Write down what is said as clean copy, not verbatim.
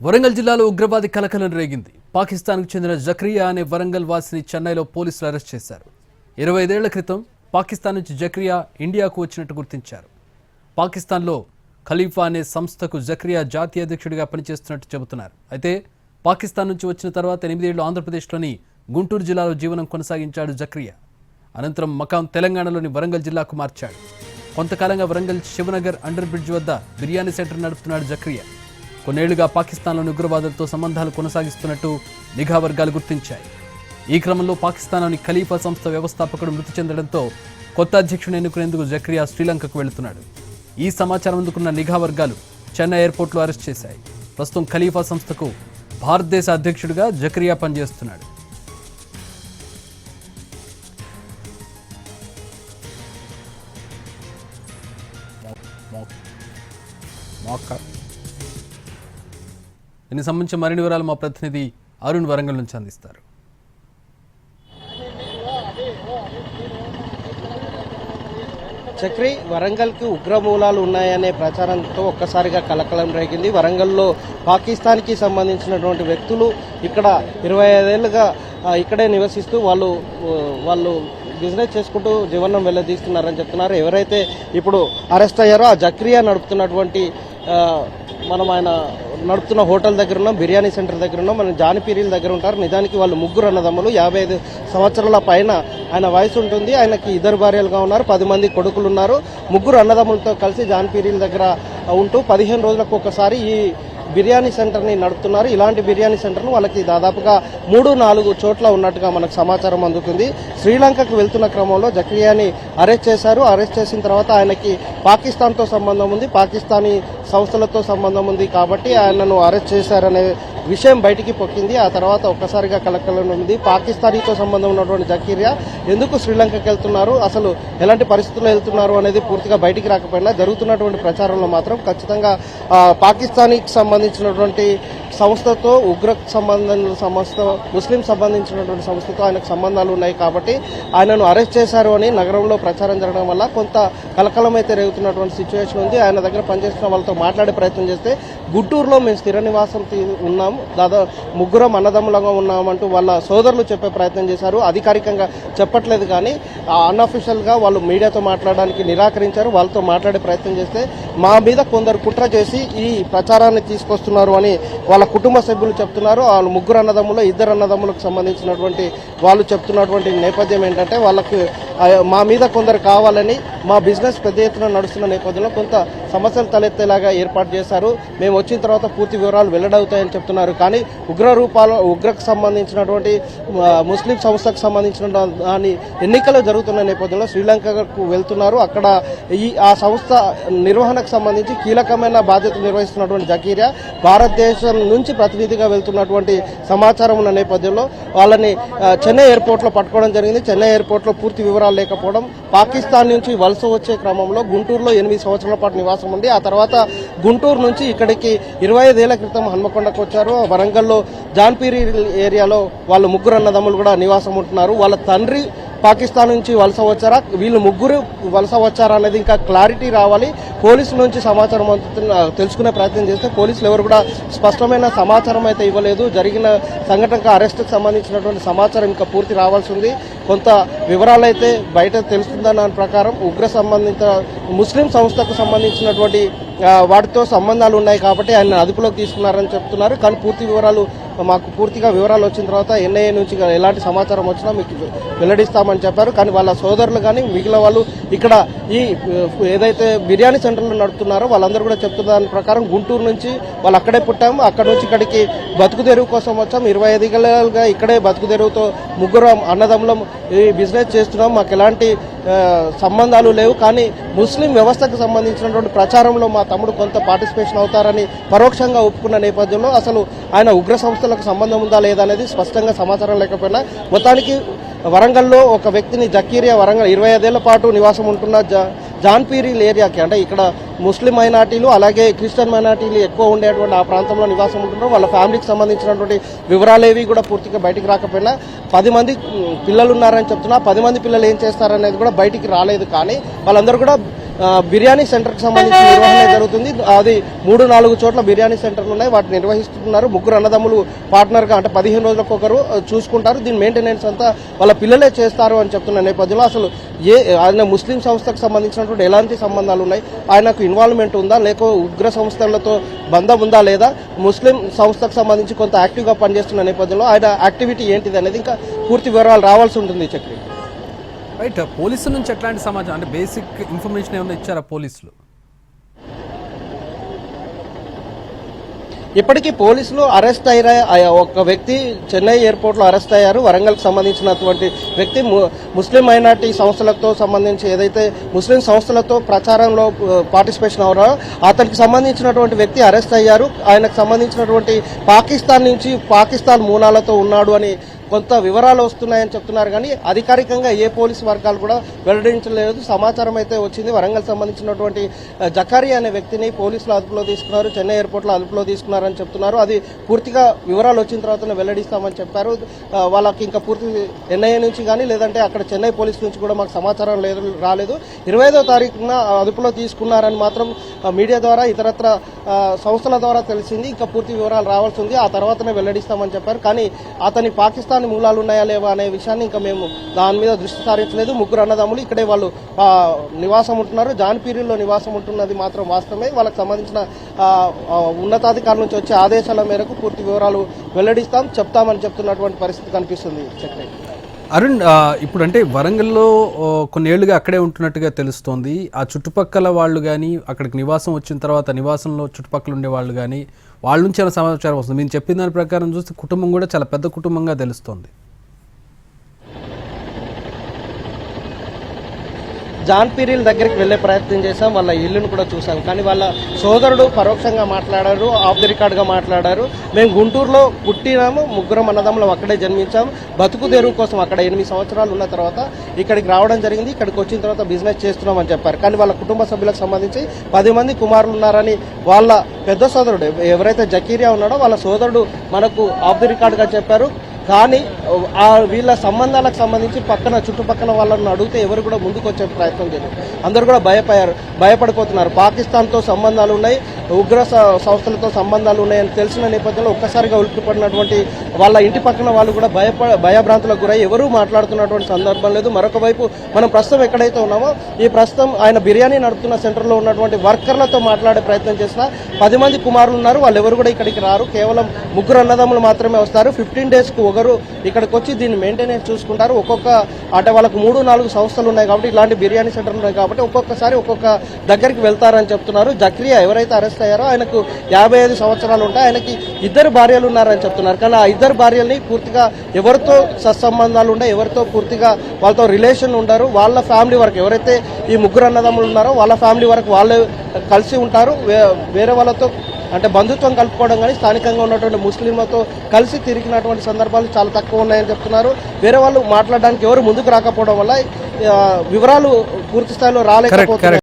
వరంగల్ జిల్లాలో ఉగ్రవాది కలకలం రేగింది. పాకిస్తాన్కు చెందిన జక్రియా అనే వరంగల్ వాసిని చెన్నైలో పోలీసులు అరెస్ట్ చేశారు. 25 ఏళ్ల క్రితం పాకిస్తాన్ నుంచి జక్రియా ఇండియాకు వచ్చినట్టు గుర్తించారు. పాకిస్తాన్లో ఖలీఫా అనే సంస్థకు జక్రియా జాతీయ అధ్యక్షుడిగా పనిచేస్తున్నట్టు చెబుతున్నారు. అయితే పాకిస్తాన్ నుంచి వచ్చిన తర్వాత 8 ఏళ్లు ఆంధ్రప్రదేశ్లోని గుంటూరు జిల్లాలో జీవనం కొనసాగించాడు జక్రియా. అనంతరం మకాం తెలంగాణలోని వరంగల్ జిల్లాకు మార్చాడు. కొంతకాలంగా వరంగల్ శివనగర్ అండర్ బ్రిడ్జ్ వద్ద బిర్యానీ సెంటర్ నడుపుతున్నాడు జక్రియా. కొన్నేళ్లుగా పాకిస్తాన్లోని ఉగ్రవాదులతో సంబంధాలు కొనసాగిస్తున్నట్టు నిఘా వర్గాలు గుర్తించాయి. ఈ క్రమంలో పాకిస్తాన్లోని ఖలీఫా సంస్థ వ్యవస్థాపకుడు మృతి చెందడంతో కొత్త అధ్యక్షుడు ఎన్నుకునేందుకు జక్రియా శ్రీలంకకు వెళుతున్నాడు. ఈ సమాచారం అందుకున్న నిఘా వర్గాలు చెన్నై ఎయిర్పోర్ట్లో అరెస్ట్ చేశాయి. ప్రస్తుతం ఖలీఫా సంస్థకు భారతదేశ అధ్యక్షుడిగా జక్రియా పనిచేస్తున్నాడు. దీనికి సంబంధించిన మరిన్ని వివరాలు మా ప్రతినిధి అరుణ్ వరంగల్ నుంచి అందిస్తారు. చక్రి, వరంగల్కి ఉగ్రమూలాలు ఉన్నాయనే ప్రచారంతో ఒక్కసారిగా కలకలం రేగింది. వరంగల్లో పాకిస్తాన్కి సంబంధించినటువంటి వ్యక్తులు ఇక్కడ 25 ఏళ్లుగా ఇక్కడే నివసిస్తూ వాళ్ళు బిజినెస్ చేసుకుంటూ జీవనం వెల్లదీస్తున్నారని చెప్తున్నారు. ఎవరైతే ఇప్పుడు అరెస్ట్ అయ్యారో ఆ జక్రియా నడుపుతున్నటువంటి ఆయన నడుపుతున్న హోటల్ దగ్గర ఉన్నాం, బిర్యానీ సెంటర్ దగ్గర ఉన్నాం. మనం జానిపీరీల దగ్గర ఉంటారు. నిజానికి వాళ్ళు ముగ్గురు అన్నదమ్ములు. 55 సంవత్సరాల పైన ఆయన వయసు ఉంటుంది. ఆయనకి 2 భార్యలుగా ఉన్నారు, 10 మంది కొడుకులు ఉన్నారు. ముగ్గురు అన్నదమ్ములతో కలిసి జానిపీరీల దగ్గర ఉంటూ 15 రోజులకు ఒకసారి ఈ బిర్యానీ సెంటర్ని నడుపుతున్నారు. ఇలాంటి బిర్యానీ సెంటర్ను వాళ్ళకి దాదాపుగా 3-4 చోట్ల ఉన్నట్టుగా మనకు సమాచారం అందుతుంది. శ్రీలంకకు వెళ్తున్న క్రమంలో జక్రియాని అరెస్ట్ చేశారు. అరెస్ట్ చేసిన తర్వాత ఆయనకి పాకిస్తాన్తో సంబంధం ఉంది, పాకిస్తానీ సంస్థలతో సంబంధం ఉంది కాబట్టి ఆయనను అరెస్ట్ చేశారనే విషయం బయటికి పొక్కింది. ఆ తర్వాత ఒక్కసారిగా కలకలం ఉంది. పాకిస్తానీతో సంబంధం ఉన్నటువంటి జక్రియా ఎందుకు శ్రీలంకకు వెళ్తున్నారు, అసలు ఎలాంటి పరిస్థితుల్లో వెళ్తున్నారు అనేది పూర్తిగా బయటికి రాకపోయినా జరుగుతున్నటువంటి ప్రచారంలో మాత్రం ఖచ్చితంగా పాకిస్తానీకి సంబంధించినటువంటి సంస్థతో, ఉగ్రకు సంబంధించిన సంస్థ, ముస్లిం సంబంధించినటువంటి సంస్థతో ఆయనకు సంబంధాలు ఉన్నాయి కాబట్టి ఆయనను అరెస్ట్ చేశారు అని నగరంలో ప్రచారం జరగడం వల్ల కొంత కలకలం అయితే రేగుతున్నటువంటి సిచ్యువేషన్ ఉంది. ఆయన దగ్గర పనిచేస్తున్న వాళ్ళతో మాట్లాడే ప్రయత్నం చేస్తే గుంటూరులో మేము స్థిర నివాసం ఉన్నాము, దాదాపు ముగ్గురం అన్నదమ్ములుగా ఉన్నామంటూ వాళ్ళ సోదరులు చెప్పే ప్రయత్నం చేశారు. అధికారికంగా చెప్పట్లేదు కానీ అన్అఫీషియల్గా వాళ్ళు మీడియాతో మాట్లాడడానికి నిరాకరించారు. వాళ్ళతో మాట్లాడే ప్రయత్నం చేస్తే మా మీద కొందరు కుట్ర చేసి ఈ ప్రచారాన్ని తీసుకొస్తున్నారు అని వాళ్ళ కుటుంబ సభ్యులు చెప్తున్నారు. వాళ్ళు ముగ్గురు అన్నదమ్ములు, 2 అన్నదమ్ములకు సంబంధించినటువంటి వాళ్ళు చెప్తున్నటువంటి నేపథ్యం ఏంటంటే వాళ్ళకి మా మీద కొందరు కావాలని మా బిజినెస్ పెద్ద ఎత్తున నడుస్తున్న నేపథ్యంలో కొంత సమస్యలు తలెత్తేలాగా ఏర్పాటు చేశారు. మేము వచ్చిన తర్వాత పూర్తి వివరాలు వెల్లడవుతాయని చెప్తున్నారు. కానీ ఉగ్రకు సంబంధించినటువంటి ముస్లిం సంస్థకు సంబంధించిన దాని ఎన్నికలు జరుగుతున్న నేపథ్యంలో శ్రీలంకకు వెళ్తున్నారు. అక్కడ ఆ సంస్థ నిర్వహణకు సంబంధించి కీలకమైన బాధ్యతలు నిర్వహిస్తున్నటువంటి జకీరియా భారతదేశం నుంచి ప్రతినిధిగా వెళ్తున్నటువంటి సమాచారం ఉన్న నేపథ్యంలో వాళ్ళని చెన్నై ఎయిర్పోర్ట్లో పట్టుకోవడం జరిగింది. చెన్నై ఎయిర్పోర్ట్లో పూర్తి వివరాలు లేకపోవడం, పాకిస్తాన్ నుంచి వలస వచ్చే క్రమంలో గుంటూరులో 8 సంవత్సరాల పాటు నివాసం ఉంది. ఆ తర్వాత గుంటూరు నుంచి ఇక్కడికి 25 ఏళ్ల క్రితం హన్మకొండకు వచ్చారు. వరంగల్లో జాన్పీరి ఏరియాలో వాళ్ళు ముగ్గురు అన్నదమ్ములు కూడా నివాసం ఉంటున్నారు. వాళ్ళ తండ్రి పాకిస్తాన్ నుంచి వలస వచ్చారా, వీళ్ళు ముగ్గురు వలస వచ్చారా అనేది ఇంకా క్లారిటీ రావాలి. పోలీసుల నుంచి సమాచారం తెలుసుకునే ప్రయత్నం చేస్తే పోలీసులు ఎవరు కూడా స్పష్టమైన సమాచారం అయితే ఇవ్వలేదు. జరిగిన సంఘటనకు అరెస్టుకు సంబంధించినటువంటి సమాచారం ఇంకా పూర్తి రావాల్సి ఉంది. కొంత వివరాలు అయితే బయట తెలుస్తుందన్న దాని ప్రకారం ఉగ్ర సంబంధిత ముస్లిం సంస్థకు సంబంధించినటువంటి వాటితో సంబంధాలు ఉన్నాయి కాబట్టి ఆయన అదుపులోకి తీసుకున్నారని చెప్తున్నారు. కానీ మాకు పూర్తిగా వివరాలు వచ్చిన తర్వాత ఎన్ఐఏ నుంచి ఎలాంటి సమాచారం వచ్చినా మీకు వెల్లడిస్తామని చెప్పారు. కానీ వాళ్ళ సోదరులు కానీ మిగిలిన వాళ్ళు ఇక్కడ ఈ ఏదైతే బిర్యానీ సెంటర్లు నడుపుతున్నారో వాళ్ళందరూ కూడా చెప్తున్న దాని ప్రకారం గుంటూరు నుంచి వాళ్ళు అక్కడే పుట్టాము, అక్కడ నుంచి ఇక్కడికి బతుకు తెరువు కోసం వచ్చాము. 25 ఏళ్ళుగా ఇక్కడే బతుకు తెరువుతో ముగ్గురు అన్నదమ్ములం ఈ బిజినెస్ చేస్తున్నాం, మాకు ఎలాంటి సంబంధాలు లేవు. కానీ ముస్లిం వ్యవస్థకు సంబంధించినటువంటి ప్రచారంలో మా తమ్ముడు కొంత పార్టిసిపేషన్ అవుతారని పరోక్షంగా ఒప్పుకున్న నేపథ్యంలో అసలు ఆయన ఉగ్ర సంస్థలకు సంబంధం ఉందా లేదా అనేది స్పష్టంగా సమాచారం లేకపోయినా మొత్తానికి వరంగల్లో ఒక వ్యక్తిని జకీరియా వరంగల్ 25 ఏళ్ల పాటు నివాసం ఉంటున్న జాన్పీరీల్ ఏరియాకి, అంటే ఇక్కడ ముస్లిం మైనార్టీలు అలాగే క్రిస్టియన్ మైనార్టీలు ఎక్కువ ఉండేటువంటి ఆ ప్రాంతంలో నివాసం ఉంటున్నారు. వాళ్ళ ఫ్యామిలీకి సంబంధించినటువంటి వివరాలేవి కూడా పూర్తిగా బయటికి రాకపోయినా 10 మంది పిల్లలు ఉన్నారని చెప్తున్నా. 10 మంది పిల్లలు ఏం చేస్తారనేది కూడా బయటికి రాలేదు. కానీ వాళ్ళందరూ కూడా బిర్యానీ సెంటర్కి సంబంధించి నిర్వహణ జరుగుతుంది. అది 3-4 చోట్ల బిర్యానీ సెంటర్లు ఉన్నాయి, వాటిని నిర్వహిస్తున్నారు. ముగ్గురు అన్నదమ్ములు పార్ట్నర్గా అంటే 15 రోజులకు ఒకరు చూసుకుంటారు. దీని మెయింటెనెన్స్ అంతా వాళ్ళ పిల్లలే చేస్తారు అని చెప్తున్న నేపథ్యంలో అసలు ఆయన ముస్లిం సంస్థకు సంబంధించినటువంటి ఎలాంటి సంబంధాలు ఉన్నాయి, ఆయనకు ఇన్వాల్వ్మెంట్ ఉందా, లేక ఉగ్ర సంస్థలతో బంధం ఉందా, లేదా ముస్లిం సంస్థకు సంబంధించి కొంత యాక్టివ్గా పనిచేస్తున్న నేపథ్యంలో ఆయన యాక్టివిటీ ఏంటిది అనేది ఇంకా పూర్తి వివరాలు రావాల్సి ఉంటుంది. చక్రి రైట్, పోలీసుల నుంచి ఎట్లాంటి సమాచారం అంటే బేసిక్ ఇన్ఫర్మేషన్ ఏమైనా ఇచ్చారా పోలీసులు? ఇప్పటికీ పోలీసులు అరెస్ట్ అయ్యారు. ఒక వ్యక్తి చెన్నై ఎయిర్పోర్ట్లో అరెస్ట్ అయ్యారు. వరంగల్కి సంబంధించినటువంటి వ్యక్తి ముస్లిం మైనార్టీ సంస్థలతో సంబంధించి ఏదైతే ముస్లిం సంస్థలతో ప్రచారంలో పార్టిసిపేషన్ అవరో అతనికి సంబంధించినటువంటి వ్యక్తి అరెస్ట్ అయ్యారు. ఆయనకు సంబంధించినటువంటి పాకిస్తాన్ నుంచి పాకిస్తాన్ మూలాలతో ఉన్నాడు అని కొంత వివరాలు వస్తున్నాయని చెప్తున్నారు, కానీ అధికారికంగా ఏ పోలీసు వర్గాలు కూడా వెల్లడించలేదు. సమాచారం అయితే వచ్చింది. వరంగల్ సంబంధించినటువంటి జకారియా అనే వ్యక్తిని పోలీసులు అదుపులో తీసుకున్నారు, చెన్నై ఎయిర్పోర్ట్లో అదుపులో తీసుకున్నారని చెప్తున్నారు. అది పూర్తిగా వివరాలు వచ్చిన తర్వాత వెల్లడిస్తామని చెప్పారు. వాళ్ళకి ఇంకా పూర్తి ఎన్ఐఏ నుంచి కానీ లేదంటే అక్కడ చెన్నై పోలీసు నుంచి కూడా మాకు సమాచారం రాలేదు. 25వ తారీఖున అదుపులో తీసుకున్నారని మాత్రం మీడియా ద్వారా ఇతరత్ర సంస్థల ద్వారా తెలిసింది. ఇంకా పూర్తి వివరాలు రావాల్సి ఉంది, ఆ తర్వాతనే వెల్లడిస్తామని చెప్పారు. కానీ అతని పాకిస్తాన్ మూలాలు ఉన్నాయా లేవా అనే విషయాన్ని ఇంకా మేము దాని మీద దృష్టి సారించలేదు. ముగ్గురు అన్నదమ్ములు ఇక్కడే వాళ్ళు నివాసం ఉంటున్నారు. జాన్పీరిలో నివాసం ఉంటున్నది మాత్రం వాస్తవమే. వాళ్ళకి సంబంధించిన ఉన్నతాధికారుల నుంచి వచ్చే ఆదేశాల మేరకు పూర్తి వివరాలు చెప్తామని చెప్తున్నటువంటి పరిస్థితి కనిపిస్తుంది. చక్రి అరుణ్, ఇప్పుడు అంటే వరంగల్లో కొన్నేళ్లుగా అక్కడే ఉంటున్నట్టుగా తెలుస్తోంది. ఆ చుట్టుపక్కల వాళ్ళు కానీ అక్కడికి నివాసం వచ్చిన తర్వాత నివాసంలో చుట్టుపక్కల ఉండే వాళ్ళు కానీ వాళ్ళ నుంచి ఏమైనా సమాచారం వస్తుంది? మీరు చెప్పిన దాని ప్రకారం చూస్తే కుటుంబం కూడా చాలా పెద్ద కుటుంబంగా తెలుస్తోంది. జాన్పీరిల్ దగ్గరికి వెళ్లే ప్రయత్నం చేశాం, వాళ్ళ ఇల్లును కూడా చూసాం. కానీ వాళ్ళ సోదరుడు పరోక్షంగా మాట్లాడారు, ఆఫ్ ది రికార్డ్గా మాట్లాడారు. మేము గుంటూరులో పుట్టినాము, ముగ్గురం అన్నదమ్ములం అక్కడే జన్మించాము, బతుకు తెరువు కోసం అక్కడ 8 సంవత్సరాలు ఉన్న తర్వాత ఇక్కడికి రావడం జరిగింది. ఇక్కడికి వచ్చిన తర్వాత బిజినెస్ చేస్తున్నామని చెప్పారు. కానీ వాళ్ళ కుటుంబ సభ్యులకు సంబంధించి 10 మంది కుమారులు ఉన్నారని వాళ్ళ పెద్ద సోదరుడు ఎవరైతే జకీరియా ఉన్నాడో వాళ్ళ సోదరుడు మనకు ఆఫ్ ది రికార్డ్గా చెప్పారు. కానీ వీళ్ళ సంబంధాలకు సంబంధించి చుట్టుపక్కల వాళ్ళని అడిగితే ఎవరు కూడా ముందుకు వచ్చే ప్రయత్నం చేయలేదు. అందరూ కూడా భయపడిపోతున్నారు. పాకిస్తాన్తో సంబంధాలు ఉన్నాయి, ఉగ్ర సంస్థలతో సంబంధాలు ఉన్నాయని తెలిసిన నేపథ్యంలో ఒక్కసారిగా ఉలిక్కిపడినటువంటి వాళ్ళ ఇంటి పక్కన వాళ్ళు కూడా భయభ్రాంతులకు గురై ఎవరూ మాట్లాడుతున్నటువంటి సందర్భం లేదు. మరొక వైపు మనం ప్రస్తుతం ఎక్కడైతే ఉన్నామో ఈ ప్రస్తుతం ఆయన బిర్యానీ నడుపుతున్న సెంటర్లో ఉన్నటువంటి వర్కర్లతో మాట్లాడే ప్రయత్నం చేసిన 10 మంది కుమారులు ఉన్నారు. వాళ్ళు ఎవరు కూడా ఇక్కడికి రారు, కేవలం ముగ్గురు అన్నదమ్ములు మాత్రమే వస్తారు. 15 డేస్కు ఒకరు ఇక్కడికి వచ్చి దీన్ని మెయింటెనెన్స్ చూసుకుంటారు. అంటే వాళ్ళకు 3-4 సంస్థలు ఉన్నాయి కాబట్టి ఇలాంటి బిర్యానీ సెంటర్లు ఉన్నాయి కాబట్టి ఒక్కొక్కసారి ఒక్కొక్క దగ్గరికి వెళ్తారని చెప్తున్నారు. జక్రియా ఎవరైతే అరెస్ట్ అయ్యారో ఆయనకు 55 సంవత్సరాలు ఉంటాయి. ఆయనకి 2 భార్యలు ఉన్నారని చెప్తున్నారు. కానీ ఆ 2 భార్యల్ని పూర్తిగా ఎవరితో సత్సంబంధాలు ఉండే, ఎవరితో పూర్తిగా వాళ్ళతో రిలేషన్ ఉండరు. వాళ్ళ ఫ్యామిలీ వరకు ఎవరైతే ఈ ముగ్గురు అన్నదమ్ములు ఉన్నారో వాళ్ళ ఫ్యామిలీ వరకు వాళ్ళే కలిసి ఉంటారు. వేరే వాళ్ళతో అంటే బంధుత్వం కలుపుకోవడం కానీ స్థానికంగా ఉన్నటువంటి ముస్లింలతో కలిసి తిరిగినటువంటి సందర్భాలు చాలా తక్కువ ఉన్నాయని చెప్తున్నారు. వేరే వాళ్ళు మాట్లాడడానికి ఎవరు ముందుకు రాకపోవడం వల్ల వివరాలు పూర్తి స్థాయిలో రాలేకపోతున్నారు.